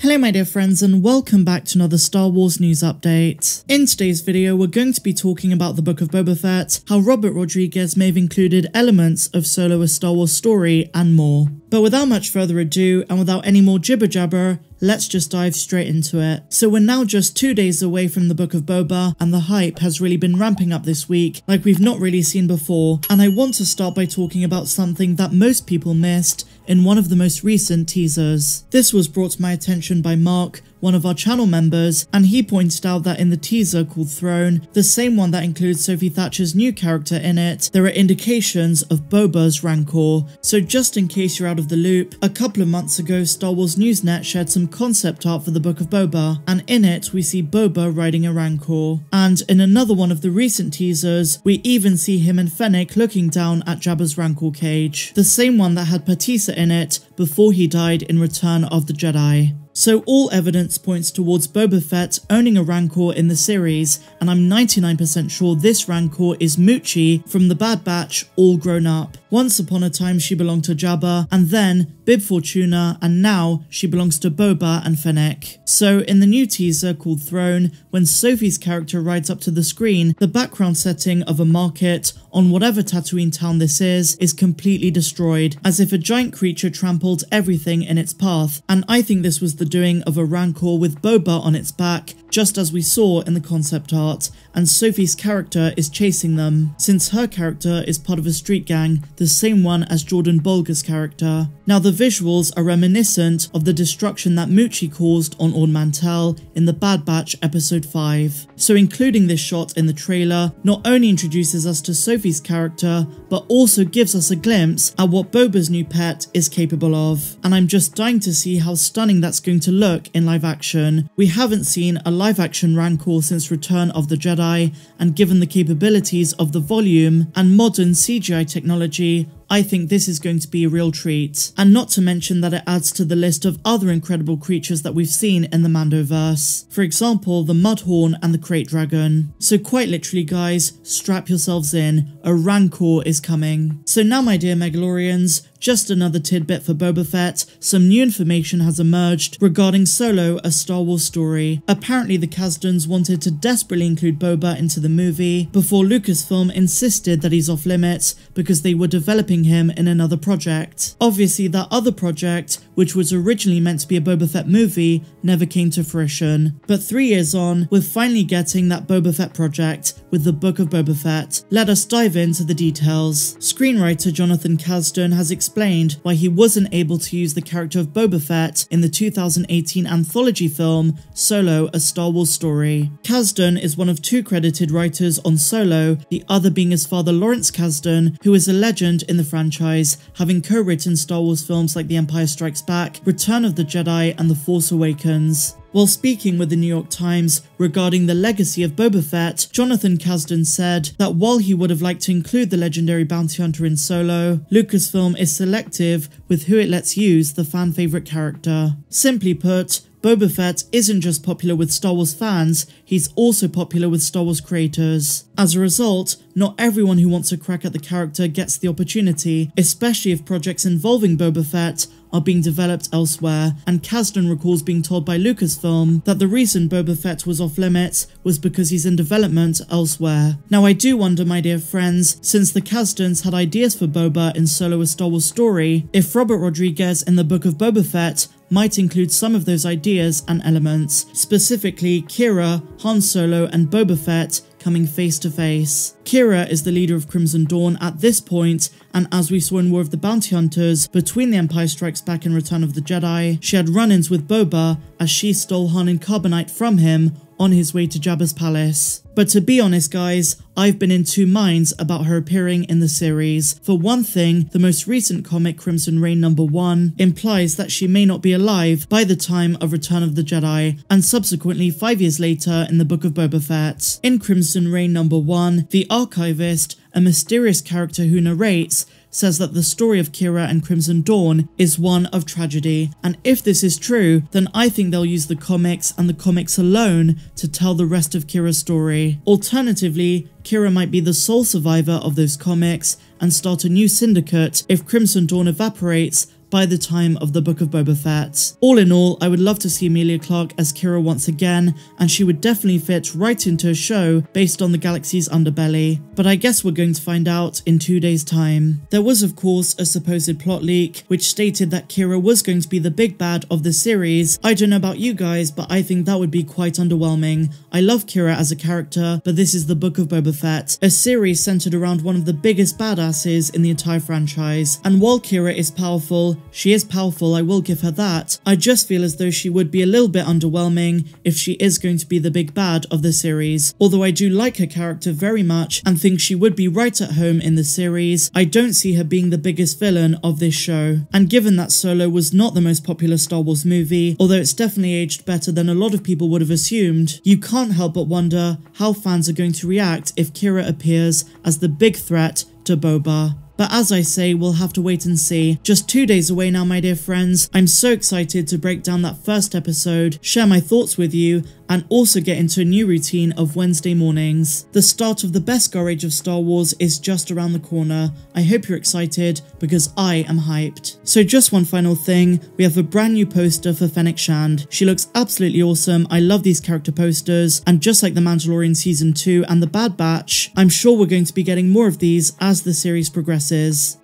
Hello my dear friends and welcome back to another Star Wars news update. In today's video we're going to be talking about the Book of Boba Fett, how Robert Rodriguez may have included elements of Solo a Star Wars story and more. But without much further ado and without any more jibber jabber, let's just dive straight into it. So we're now just 2 days away from the Book of Boba and the hype has really been ramping up this week like we've not really seen before, and I want to start by talking about something that most people missed in one of the most recent teasers. This was brought to my attention by Mark, one of our channel members, and he pointed out that in the teaser called Throne, the same one that includes Sophie Thatcher's new character in it, there are indications of Boba's Rancor. So just in case you're out of the loop, a couple of months ago Star Wars Newsnet shared some concept art for the Book of Boba, and in it we see Boba riding a Rancor. And in another one of the recent teasers, we even see him and Fennec looking down at Jabba's Rancor cage, the same one that had Patissa in it before he died in Return of the Jedi. So all evidence points towards Boba Fett owning a Rancor in the series, and I'm 99% sure this Rancor is Moochie from the Bad Batch all grown up. Once upon a time she belonged to Jabba, and then Bib Fortuna, and now she belongs to Boba and Fennec. So in the new teaser called Throne, when Sophie's character rides up to the screen, the background setting of a market on whatever Tatooine town this is completely destroyed, as if a giant creature trampled everything in its path, and I think this was the doing of a Rancor with Boba on its back, just as we saw in the concept art, and Sophie's character is chasing them, since her character is part of a street gang, the same one as Jordan Bolger's character. Now the visuals are reminiscent of the destruction that Moochie caused on Ord Mantell in the Bad Batch episode 5. So including this shot in the trailer not only introduces us to Sophie's character, but also gives us a glimpse at what Boba's new pet is capable of. And I'm just dying to see how stunning that's going to look in live action. We haven't seen a live action Rancor since Return of the Jedi, and given the capabilities of the volume and modern CGI technology, I think this is going to be a real treat. And not to mention that it adds to the list of other incredible creatures that we've seen in the Mandoverse. For example, the Mudhorn and the Crate Dragon. So quite literally guys, strap yourselves in, a Rancor is coming. So now my dear Megalorians, just another tidbit for Boba Fett, some new information has emerged regarding Solo a Star Wars story. Apparently the Kasdans wanted to desperately include Boba into the movie before Lucasfilm insisted that he's off limits because they were developing him in another project. Obviously that other project, which was originally meant to be a Boba Fett movie, never came to fruition. But 3 years on, we're finally getting that Boba Fett project with the Book of Boba Fett. Let us dive into the details. Screenwriter Jonathan Kasdan has explained why he wasn't able to use the character of Boba Fett in the 2018 anthology film Solo a Star Wars Story. Kasdan is one of 2 credited writers on Solo, the other being his father Lawrence Kasdan, who is a legend in the franchise, having co-written Star Wars films like The Empire Strikes Back, Return of the Jedi and The Force Awakens. While speaking with the New York Times regarding the legacy of Boba Fett, Jonathan Kasdan said that while he would have liked to include the legendary bounty hunter in Solo, Lucasfilm is selective with who it lets use the fan favourite character. Simply put, Boba Fett isn't just popular with Star Wars fans, he's also popular with Star Wars creators. As a result, not everyone who wants a crack at the character gets the opportunity, especially if projects involving Boba Fett are being developed elsewhere, and Kasdan recalls being told by Lucasfilm that the reason Boba Fett was off limits was because he's in development elsewhere. Now I do wonder, my dear friends, since the Kasdans had ideas for Boba in Solo a Star Wars Story, if Robert Rodriguez in the Book of Boba Fett might include some of those ideas and elements, specifically Qi'ra, Han Solo and Boba Fett coming face to face. Qi'ra is the leader of Crimson Dawn at this point, and as we saw in War of the Bounty Hunters, between The Empire Strikes Back and Return of the Jedi, she had run-ins with Boba as she stole Han and Carbonite from him on his way to Jabba's palace. But to be honest guys, I've been in 2 minds about her appearing in the series. For one thing, the most recent comic Crimson Reign #1 implies that she may not be alive by the time of Return of the Jedi, and subsequently 5 years later in the Book of Boba Fett. In Crimson Reign #1, the archivist, a mysterious character who narrates, says that the story of Qi'ra and Crimson Dawn is one of tragedy, and if this is true, then I think they'll use the comics and the comics alone to tell the rest of Qi'ra's story. Alternatively, Qi'ra might be the sole survivor of those comics and start a new syndicate if Crimson Dawn evaporates by the time of the Book of Boba Fett. All in all, I would love to see Emilia Clarke as Qi'ra once again, and she would definitely fit right into a show based on the galaxy's underbelly. But I guess we're going to find out in 2 days' time. There was of course a supposed plot leak which stated that Qi'ra was going to be the big bad of the series. I don't know about you guys, but I think that would be quite underwhelming. I love Qi'ra as a character, but this is the Book of Boba Fett, a series centered around one of the biggest badasses in the entire franchise. And while Qi'ra is powerful, she is powerful, I will give her that, I just feel as though she would be a little bit underwhelming if she is going to be the big bad of the series. Although I do like her character very much and think she would be right at home in the series, I don't see her being the biggest villain of this show. And given that Solo was not the most popular Star Wars movie, although it's definitely aged better than a lot of people would have assumed, you can't help but wonder how fans are going to react if Qi'ra appears as the big threat to Boba. But as I say, we'll have to wait and see. Just 2 days away now, my dear friends. I'm so excited to break down that first episode, share my thoughts with you, and also get into a new routine of Wednesday mornings. The start of the Beskar age of Star Wars is just around the corner. I hope you're excited, because I am hyped. So just one final thing, we have a brand new poster for Fennec Shand. She looks absolutely awesome, I love these character posters, and just like The Mandalorian Season 2 and The Bad Batch, I'm sure we're going to be getting more of these as the series progresses.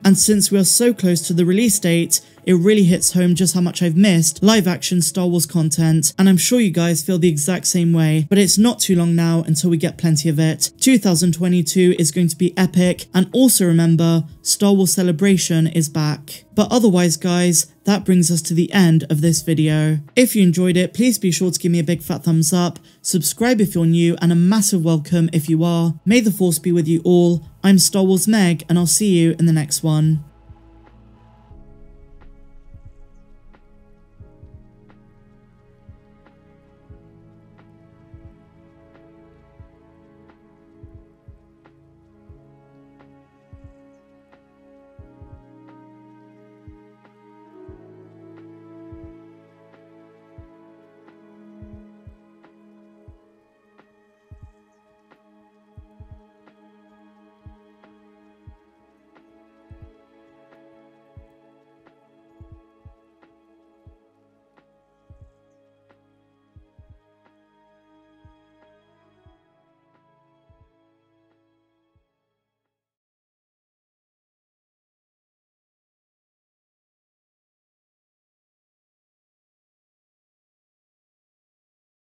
And since we are so close to the release date, it really hits home just how much I've missed live-action Star Wars content, and I'm sure you guys feel the exact same way, but it's not too long now until we get plenty of it. 2022 is going to be epic, and also remember, Star Wars Celebration is back. But otherwise guys, that brings us to the end of this video. If you enjoyed it, please be sure to give me a big fat thumbs up, subscribe if you're new, and a massive welcome if you are. May the Force be with you all. I'm Star Wars Meg, and I'll see you in the next one.